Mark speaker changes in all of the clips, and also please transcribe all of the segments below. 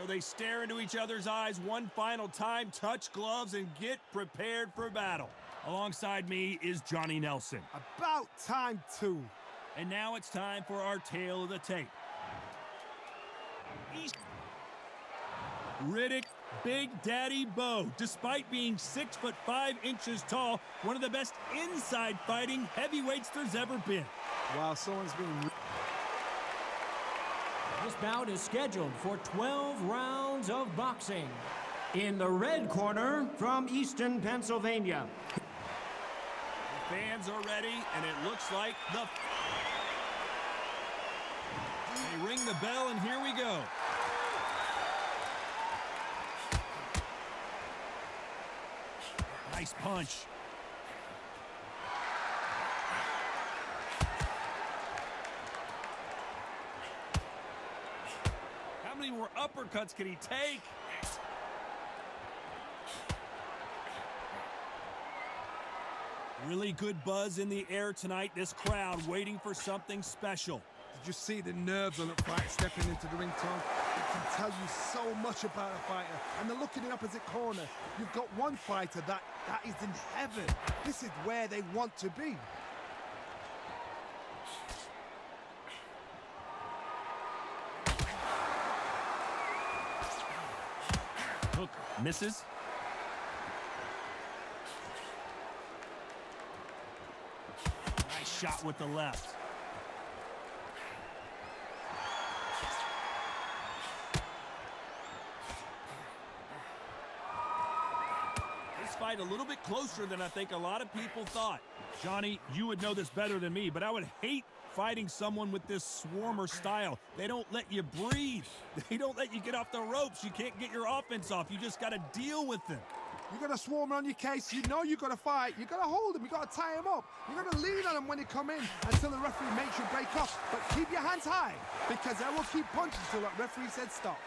Speaker 1: So they stare into each other's eyes one final time, touch gloves, and get prepared for battle. Alongside me is Johnny Nelson.
Speaker 2: About time, too.
Speaker 1: And now it's time for our tale of the tape. Riddick, Big Daddy Bowe. Despite being 6'5" tall, one of the best inside fighting heavyweights there's ever been.
Speaker 2: Wow, someone's been...
Speaker 3: This bout is scheduled for 12 rounds of boxing. In the red corner, from Easton, Pennsylvania.
Speaker 1: The fans are ready, and it looks like the... They ring the bell, and here we go. Nice punch. How many more uppercuts can he take? Really good buzz in the air tonight. This crowd waiting for something special.
Speaker 2: Did you see the nerves on the fight stepping into the ring, Tom? It can tell you so much about a fighter. And then look at the opposite corner. You've got one fighter that is in heaven. This is where they want to be.
Speaker 1: Hook misses. Nice shot with the left. Fight a little bit closer than I think a lot of people thought. Johnny, you would know this better than me, but I would hate fighting someone with this swarmer style. They don't let you breathe. They don't let you get off the ropes. You can't get your offense off. You just got to deal with them.
Speaker 2: You got a swarmer on your case. You know you got to fight. You got to hold him. You got to tie him up. You got to lean on him when they come in until the referee makes you break off. But keep your hands high, because I will keep punching until that referee said stop.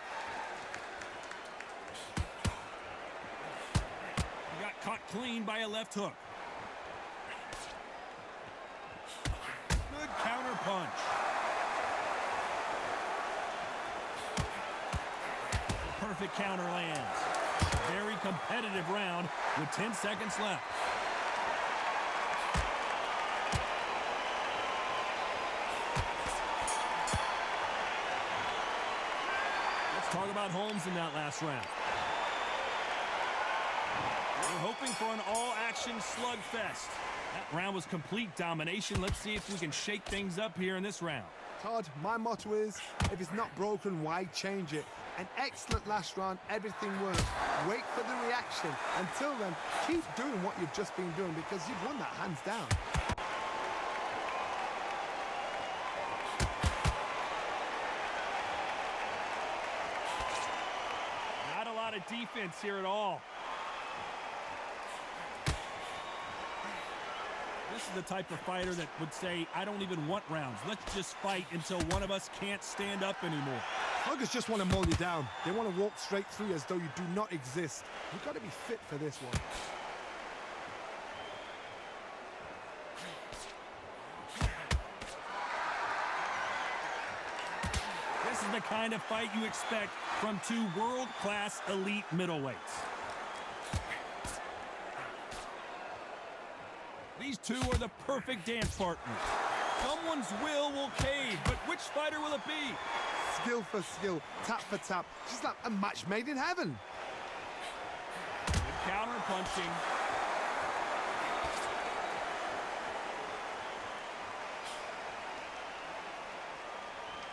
Speaker 1: Caught clean by a left hook. Good counter punch. Perfect counter lands. Very competitive round with 10 seconds left. Let's talk about Holmes in that last round. We're hoping for an all-action slugfest. That round was complete domination. Let's see if we can shake things up here in this round.
Speaker 2: Todd, my motto is, if it's not broken, why change it? An excellent last round, everything worked. Wait for the reaction. Until then, keep doing what you've just been doing, because you've won that hands down.
Speaker 1: Not a lot of defense here at all. This is the type of fighter that would say, I don't even want rounds. Let's just fight until one of us can't stand up anymore.
Speaker 2: Sluggers just want to mow you down. They want to walk straight through you as though you do not exist. You've got to be fit for this one.
Speaker 1: This is the kind of fight you expect from two world-class elite middleweights. These two are the perfect dance partners. Someone's will cave, but which fighter will it be?
Speaker 2: Skill for skill, tap for tap. Just like a match made in heaven.
Speaker 1: Good counter punching.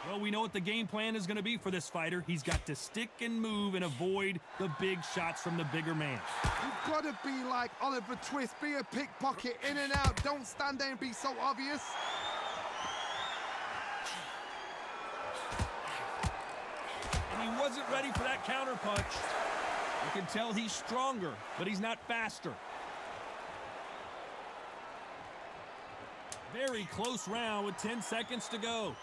Speaker 1: Well, we know what the game plan is going to be for this fighter. He's got to stick and move and avoid the big shots from the bigger man.
Speaker 2: You've got to be like Oliver Twist. Be a pickpocket, in and out. Don't stand there and be so obvious.
Speaker 1: And he wasn't ready for that counter punch. You can tell he's stronger, but he's not faster. Very close round with 10 seconds to go.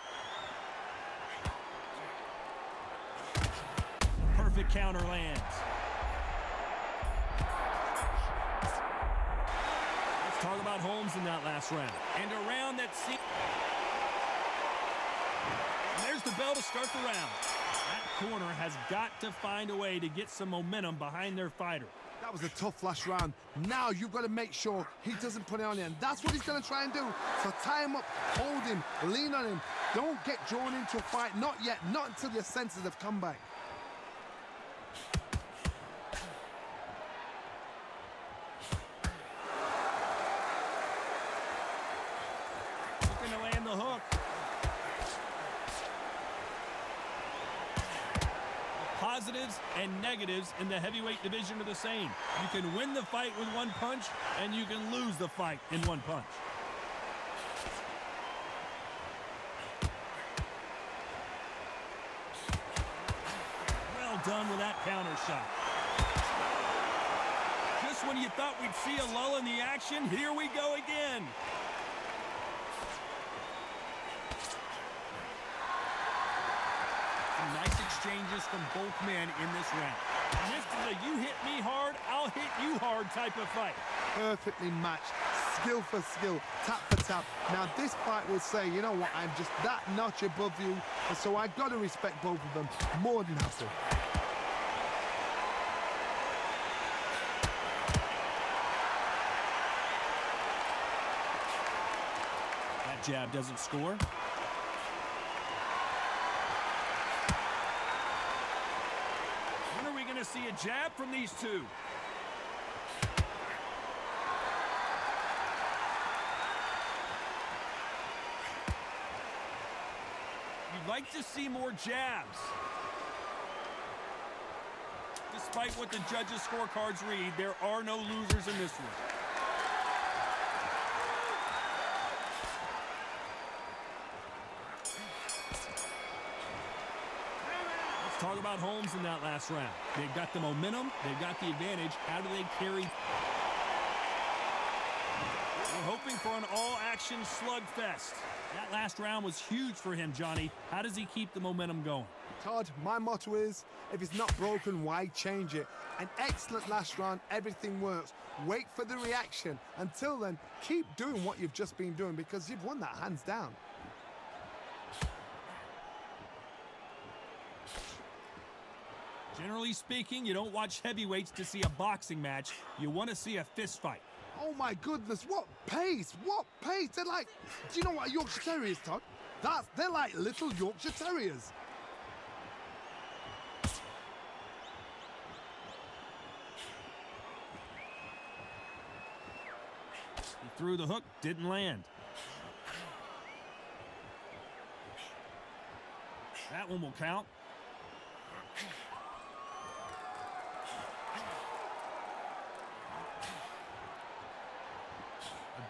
Speaker 1: Perfect counter lands. Let's talk about Holmes in that last round. And a round that there's the bell to start the round. That corner has got to find a way to get some momentum behind their fighter.
Speaker 2: That was a tough last round. Now you've got to make sure he doesn't put it on you, and that's what he's going to try and do. So tie him up, hold him, lean on him. Don't get drawn into a fight. Not yet. Not until your senses have come back.
Speaker 1: Looking to land the hook. Positives and negatives in the heavyweight division are the same. You can win the fight with one punch, and you can lose the fight in one punch. Well done with that counter shot. Just when you thought we'd see a lull in the action, here we go again. Nice exchanges from both men in this round. And this is a you hit me hard, I'll hit you hard type of fight.
Speaker 2: Perfectly matched, skill for skill, tap for tap. Now this fight will say, you know what, I'm just that notch above you, and so I've got to respect both of them more than have to.
Speaker 1: That jab doesn't score. To see a jab from these two. You'd like to see more jabs. Despite what the judges' scorecards read, there are no losers in this one. Talk about Holmes in that last round. They've got the momentum. They've got the advantage. How do they carry? We're hoping for an all-action slugfest. That last round was huge for him, Johnny. How does he keep the momentum going?
Speaker 2: Todd, my motto is, if it's not broken, why change it? An excellent last round. Everything works. Wait for the reaction. Until then, keep doing what you've just been doing because you've won that hands down.
Speaker 1: Generally speaking, you don't watch heavyweights to see a boxing match. You want to see a fist fight.
Speaker 2: Oh my goodness, what pace, what pace. They're like, do you know what a Yorkshire Terrier is, Todd? They're like little Yorkshire Terriers.
Speaker 1: He threw the hook, didn't land. That one will count.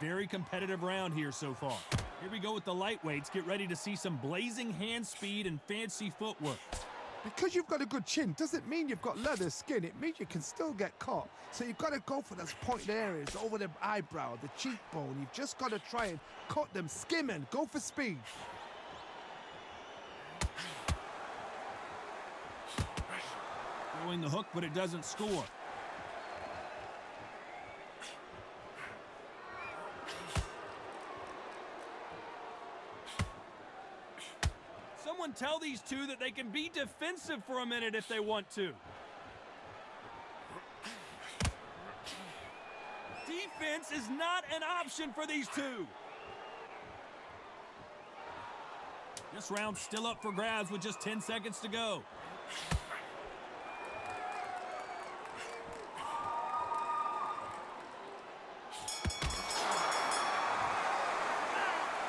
Speaker 1: Very competitive round here so far. Here we go with the lightweights. Get ready to see some blazing hand speed and fancy footwork.
Speaker 2: Because you've got a good chin doesn't mean you've got leather skin. It means you can still get caught. So you've got to go for those pointed areas over the eyebrow, the cheekbone. You've just got to try and cut them, skimming, go for speed.
Speaker 1: Throwing the hook, but it doesn't score. Someone tell these two that they can be defensive for a minute if they want to. Defense is not an option for these two. This round's still up for grabs with just 10 seconds to go.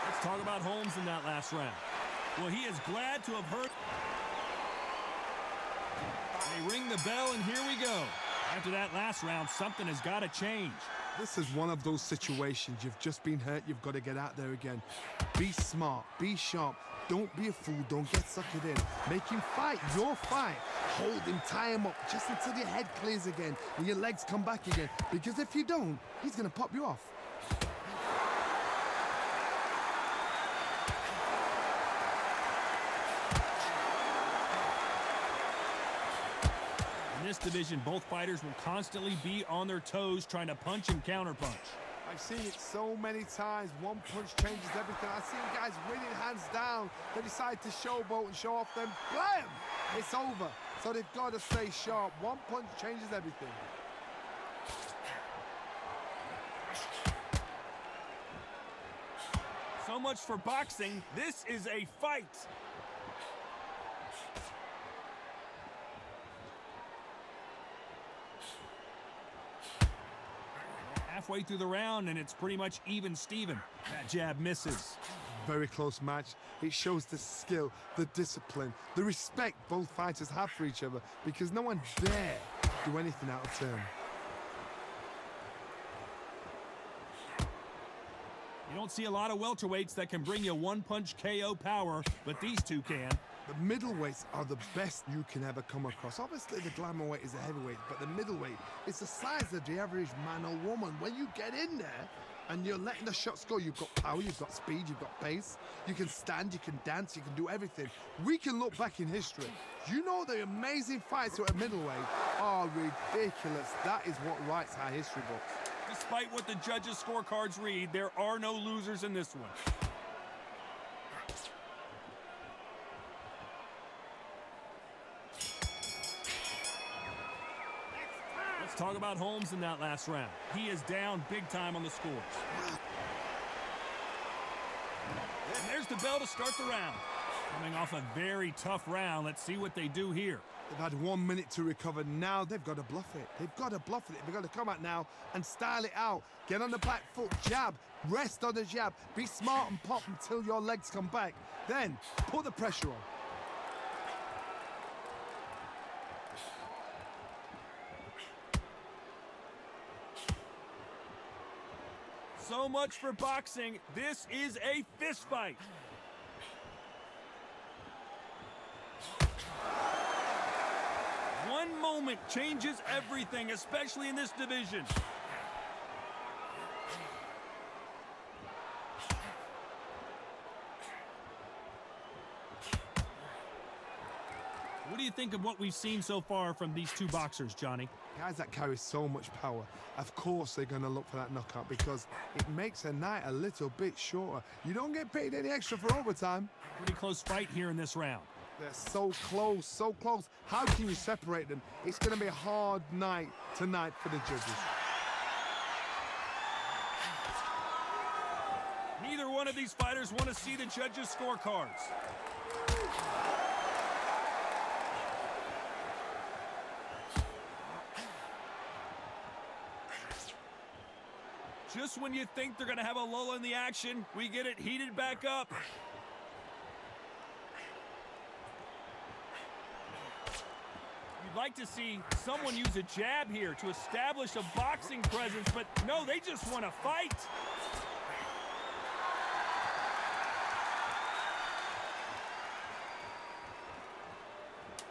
Speaker 1: Let's talk about Holmes in that last round. Well, he is glad to have heard. They ring the bell, and here we go. After that last round, something has got to change.
Speaker 2: This is one of those situations. You've just been hurt. You've got to get out there again. Be smart. Be sharp. Don't be a fool. Don't get suckered in. Make him fight your fight. Hold him, tie him up, just until your head clears again and your legs come back again. Because if you don't, he's going to pop you off.
Speaker 1: In this division, both fighters will constantly be on their toes trying to punch and counterpunch.
Speaker 2: I've seen it so many times. One punch changes everything. I've seen guys winning hands down. They decide to showboat and show off them. Blam! It's over. So they've got to stay sharp. One punch changes everything.
Speaker 1: So much for boxing. This is a fight. Halfway through the round, and it's pretty much even Steven. That jab misses.
Speaker 2: Very close match. It shows the skill, the discipline, the respect both fighters have for each other, because no one dare do anything out of turn.
Speaker 1: You don't see a lot of welterweights that can bring you one-punch KO power, but these two can.
Speaker 2: The middleweights are the best you can ever come across. Obviously, the glamour weight is a heavyweight, but the middleweight is the size of the average man or woman. When you get in there and you're letting the shots go, you've got power, you've got speed, you've got pace. You can stand, you can dance, you can do everything. We can look back in history. You know the amazing fights at middleweight are ridiculous. That is what writes our history books.
Speaker 1: Despite what the judges' scorecards read, there are no losers in this one. Let's talk about Holmes in that last round. He is down big time on the scores. And there's the bell to start the round. Coming off a very tough round, let's see what they do here.
Speaker 2: They've had 1 minute to recover. Now they've got to bluff it. They've got to bluff it. They've got to come out now and style it out. Get on the back foot, jab, rest on the jab. Be smart and pop until your legs come back. Then put the pressure on.
Speaker 1: So much for boxing. This is a fist fight. One moment changes everything, especially in this division. What do you think of what we've seen so far from these two boxers, Johnny?
Speaker 2: Guys that carry so much power, of course they're going to look for that knockout, because it makes a night a little bit shorter. You don't get paid any extra for overtime.
Speaker 1: Pretty close fight here in this round.
Speaker 2: They're so close, so close. How can you separate them? It's going to be a hard night tonight for the judges.
Speaker 1: Neither one of these fighters want to see the judges' scorecards. Just when you think they're going to have a lull in the action, we get it heated back up. You'd like to see someone use a jab here to establish a boxing presence, but no, they just want to fight.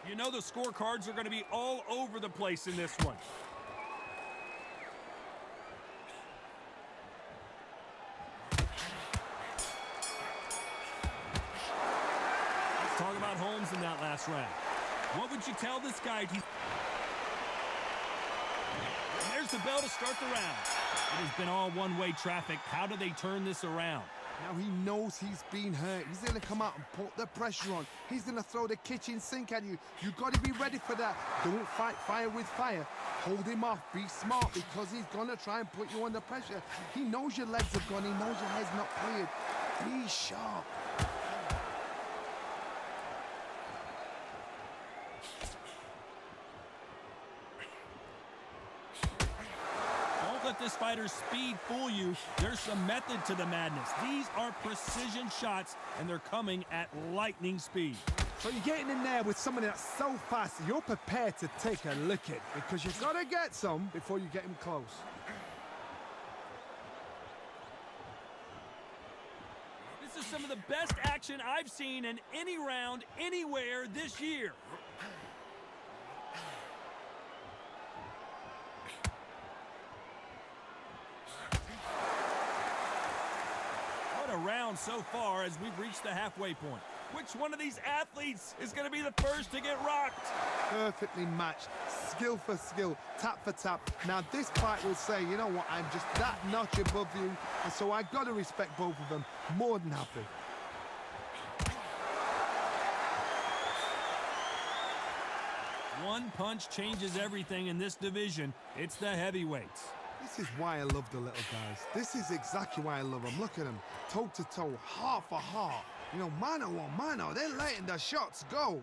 Speaker 1: You know the scorecards are going to be all over the place in this one. Talk about Holmes in that last round. What would you tell this guy? And there's the bell to start the round. It has been all one-way traffic. How do they turn this around?
Speaker 2: Now he knows he's been hurt. He's going to come out and put the pressure on. He's going to throw the kitchen sink at you. You've got to be ready for that. Don't fight fire with fire. Hold him off. Be smart, because he's going to try and put you under pressure. He knows your legs are gone. He knows your head's not cleared. Be sharp.
Speaker 1: Let this fighter's speed fool you. There's some method to the madness. These are precision shots, and they're coming at lightning speed.
Speaker 2: So you're getting in there with someone that's so fast, you're prepared to take a licking, because you've got to get some before you get him close.
Speaker 1: This is some of the best action I've seen in any round, anywhere this year. Round so far as we've reached the halfway point. Which one of these athletes is going to be the first to get rocked?
Speaker 2: Perfectly matched, skill for skill, tap for tap. Now this fight will say, you know what, I'm just that notch above you, and so I got to respect both of them. More than happy.
Speaker 1: one punch changes everything in this division. It's the heavyweights.
Speaker 2: This is why I love the little guys. This is exactly why I love them. Look at them, toe to toe, heart for heart. You know, mano a mano, they're letting the shots go.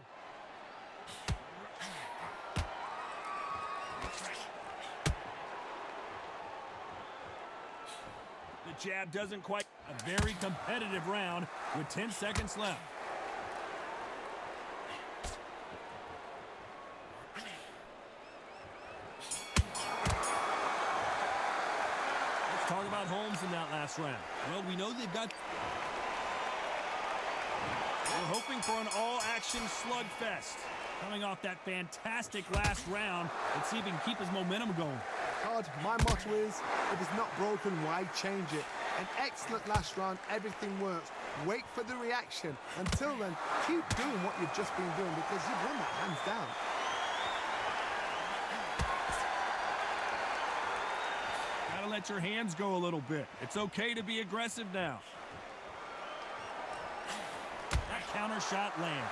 Speaker 1: The jab doesn't quite. A very competitive round with 10 seconds left. Let's talk about Holmes in that last round. Well, we know they've got... We're hoping for an all-action slugfest. Coming off that fantastic last round, let's see if he can keep his momentum going.
Speaker 2: Todd, my motto is, if it's not broken, why change it? An excellent last round, everything works. Wait for the reaction. Until then, keep doing what you've just been doing because you've won that hands down.
Speaker 1: Gotta let your hands go a little bit. It's okay to be aggressive now. That counter shot lands.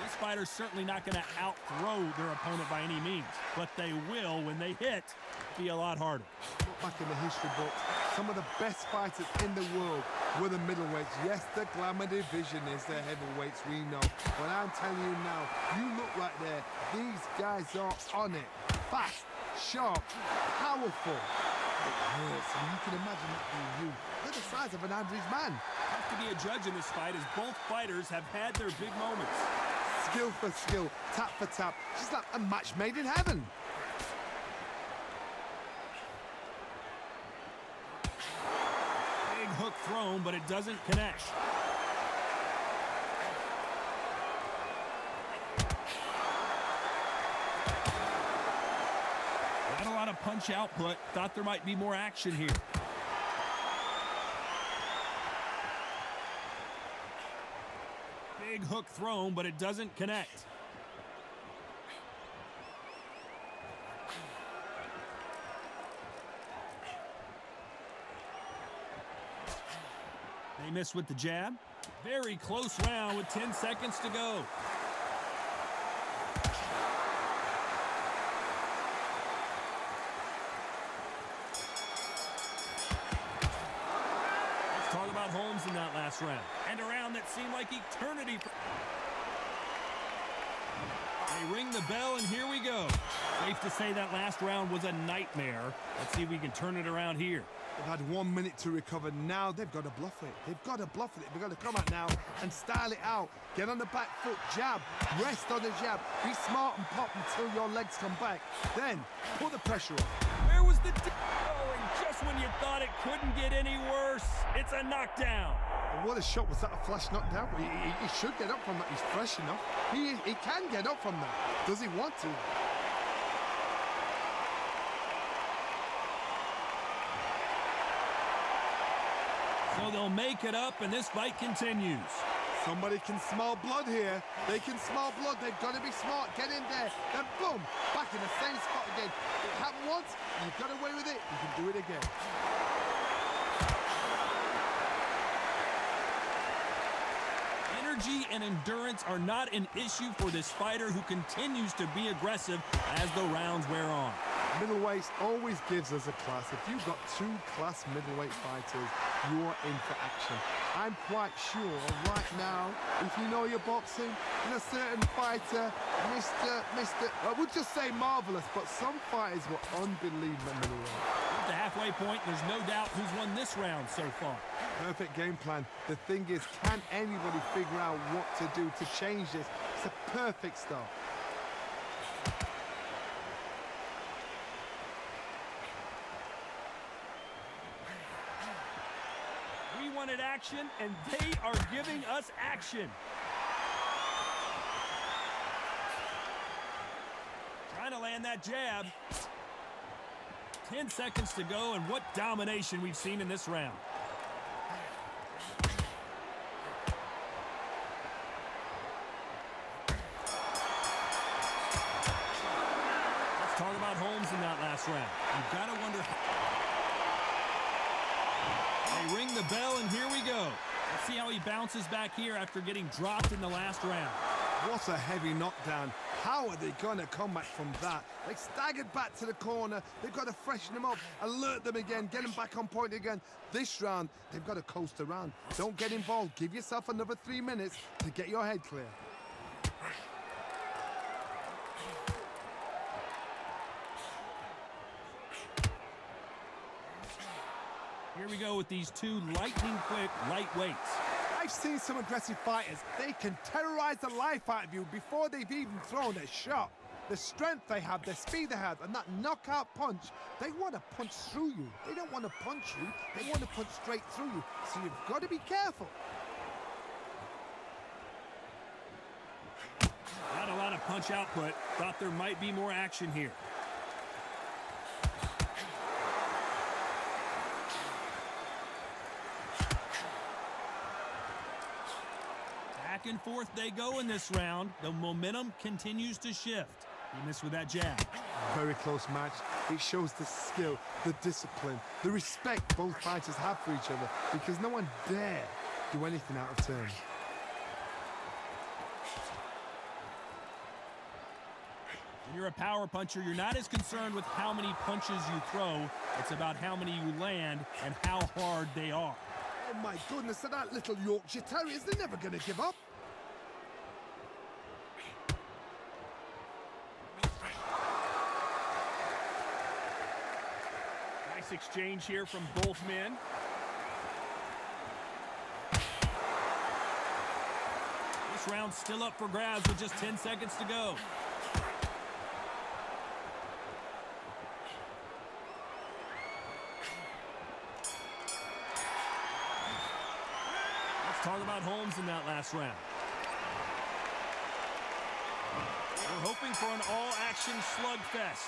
Speaker 1: This fighter's certainly not going to out-throw their opponent by any means, but they will, when they hit, be a lot harder.
Speaker 2: Look back in the history books, some of the best fighters in the world were the middleweights. Yes, the glamour division is the heavyweights, we know. But I'm telling you now, you look right there, these guys are on it. Fast, sharp, powerful. It hurts, and you can imagine that being you. They're the size of an average man.
Speaker 1: Have to be a judge in this fight as both fighters have had their big moments.
Speaker 2: Skill for skill, tap for tap, just like a match made in heaven.
Speaker 1: Big hook thrown, but it doesn't connect. Not a lot of punch output. Thought there might be more action here. Big hook thrown, but it doesn't connect. They miss with the jab. Very close round with 10 seconds to go. Let's talk about Holmes in that last round. And a round that seemed like eternity. They ring the bell, and here we go. Safe to say that last round was a nightmare. Let's see if we can turn it around here.
Speaker 2: They've had 1 minute to recover. Now they've got to bluff it. They've got to bluff it. They've got to come out now and style it out. Get on the back foot, jab, rest on the jab. Be smart and pop until your legs come back. Then put the pressure on.
Speaker 1: Where was the... Oh, and just when you thought it couldn't get any worse, it's a knockdown.
Speaker 2: What a shot. Was that a flash knockdown? He should get up from that. He's fresh enough. He can get up from that. Does he want to?
Speaker 1: So they'll make it up, and this fight continues.
Speaker 2: Somebody can smell blood here. They can smell blood. They've got to be smart. Get in there. Then boom, back in the same spot again. It happened once. You got away with it. You can do it again.
Speaker 1: Energy and endurance are not an issue for this fighter who continues to be aggressive as the rounds wear on.
Speaker 2: Middleweights always gives us a class. If you've got two class middleweight fighters, you are in for action. I'm quite sure right now, if you know your boxing, in a certain fighter, I would just say marvelous, but some fighters were unbelievable middleweight.
Speaker 1: At the halfway point, there's no doubt who's won this round so far.
Speaker 2: Perfect game plan. The thing is, can anybody figure out what to do to change this? It's a perfect start.
Speaker 1: We wanted action, and they are giving us action. Trying to land that jab. 10 seconds to go, and what domination we've seen in this round. Let's talk about Holmes in that last round. You've got to wonder how... They ring the bell, and here we go. Let's see how he bounces back here after getting dropped in the last round.
Speaker 2: What a heavy knockdown. How are they going to come back from that? They staggered back to the corner. They've got to freshen them up, alert them again, get them back on point again. This round, they've got to coast around. Don't get involved. Give yourself another 3 minutes to get your head clear.
Speaker 1: Here we go with these two lightning-quick lightweights.
Speaker 2: I've seen some aggressive fighters. They can terrorize the life out of you before they've even thrown a shot. The strength they have, the speed they have, and that knockout punch, they want to punch through you. They don't want to punch you. They want to punch straight through you. So you've got to be careful.
Speaker 1: Not a lot of punch output. Thought there might be more action here. Back and forth they go in this round. The momentum continues to shift. He missed with that jab.
Speaker 2: Very close match. It shows the skill, the discipline, the respect both fighters have for each other, because no one dare do anything out of turn.
Speaker 1: When you're a power puncher, you're not as concerned with how many punches you throw. It's about how many you land and how hard they are.
Speaker 2: Oh my goodness, and that little Yorkshire Terriers, they're never going to give up.
Speaker 1: Nice exchange here from both men. This round's still up for grabs with just 10 seconds to go. Talk about Holmes in that last round. We're hoping for an all-action slugfest.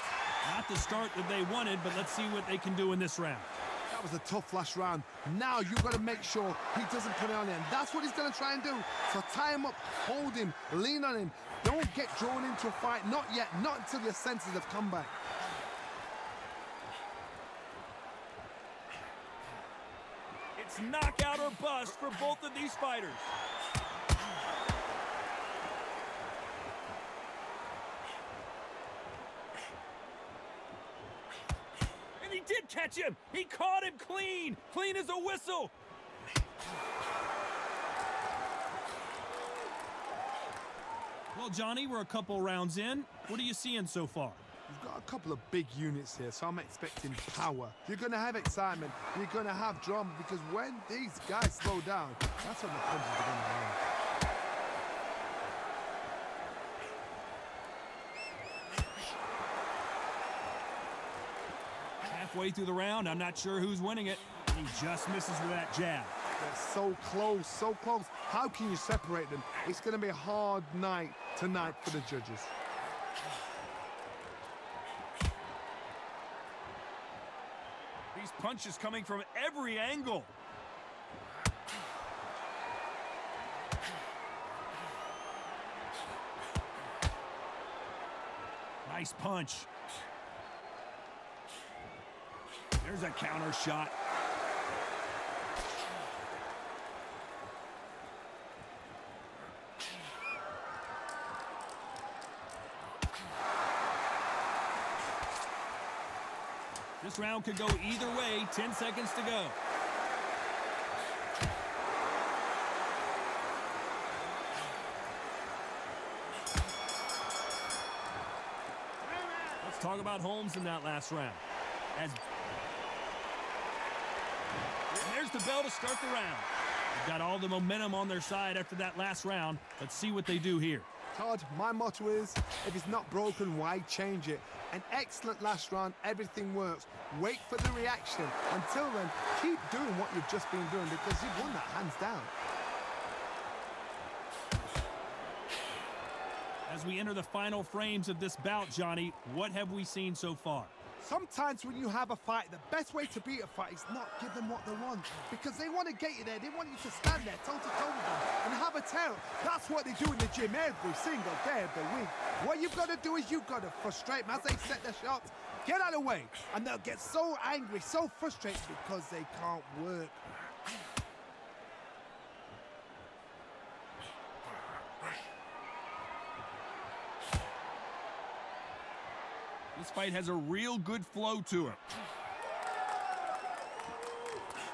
Speaker 1: Not the start that they wanted, but let's see what they can do in this round.
Speaker 2: That was a tough last round. Now you've got to make sure he doesn't put it on him. That's what he's going to try and do. So tie him up, hold him, lean on him. Don't get drawn into a fight. Not yet. Not until your senses have come back.
Speaker 1: It's knockout or bust for both of these fighters. And he did catch him. He caught him clean. Clean as a whistle. Well, Johnny, we're a couple rounds in. What are you seeing so far?
Speaker 2: You've got a couple of big units here, so I'm expecting power. You're going to have excitement. You're going to have drama, because when these guys slow down, that's when the punches are going to land.
Speaker 1: Halfway through the round, I'm not sure who's winning it. He just misses with that jab.
Speaker 2: They're so close, so close. How can you separate them? It's going to be a hard night tonight for the judges.
Speaker 1: These punches coming from every angle. Nice punch. There's a counter shot. This round could go either way. 10 seconds to go. Let's talk about Holmes in that last round. And there's the bell to start the round. They've got all the momentum on their side after that last round. Let's see what they do here.
Speaker 2: Todd, my motto is, if it's not broken, why change it? An excellent last round, everything works. Wait for the reaction. Until then, keep doing what you've just been doing, because you've won that hands down.
Speaker 1: As we enter the final frames of this bout, Johnny, what have we seen so far?
Speaker 2: Sometimes when you have a fight, the best way to beat a fight is not give them what they want, because they want to get you there. They want you to stand there toe-to-toe with them and have a terror. That's what they do in the gym every single day of the week. What you've got to do is you've got to frustrate them as they set their shots. Get out of the way, and they'll get so angry, so frustrated, because they can't work.
Speaker 1: This fight has a real good flow to it.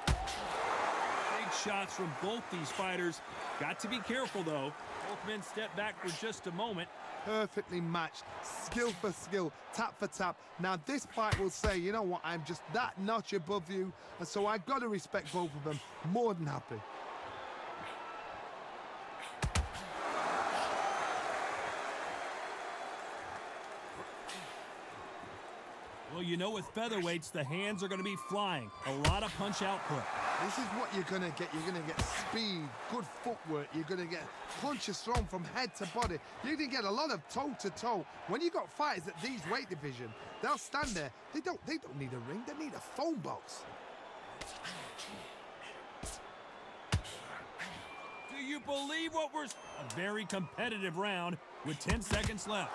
Speaker 1: Big shots from both these fighters. Got to be careful, though. Both men step back for just a moment.
Speaker 2: Perfectly matched, skill for skill, tap for tap. Now this fight will say, you know what, I'm just that notch above you, and so I've got to respect both of them. More than happy.
Speaker 1: Well, you know, with featherweights, the hands are going to be flying. A lot of punch output.
Speaker 2: This is what you're going to get. You're going to get speed, good footwork. You're going to get punches thrown from head to body. You're going to get a lot of toe-to-toe. When you got fighters at these weight division, they'll stand there. They don't need a ring. They need a phone box.
Speaker 1: Do you believe what we're... A very competitive round with 10 seconds left.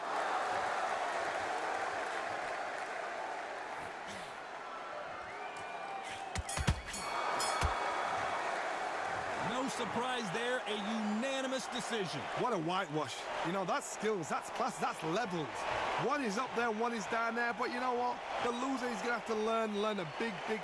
Speaker 1: No surprise there, a unanimous decision.
Speaker 2: What a whitewash. You know, that's skills, that's class, that's levels. One is up there, one is down there, but you know what? The loser is going to have to learn a big, big...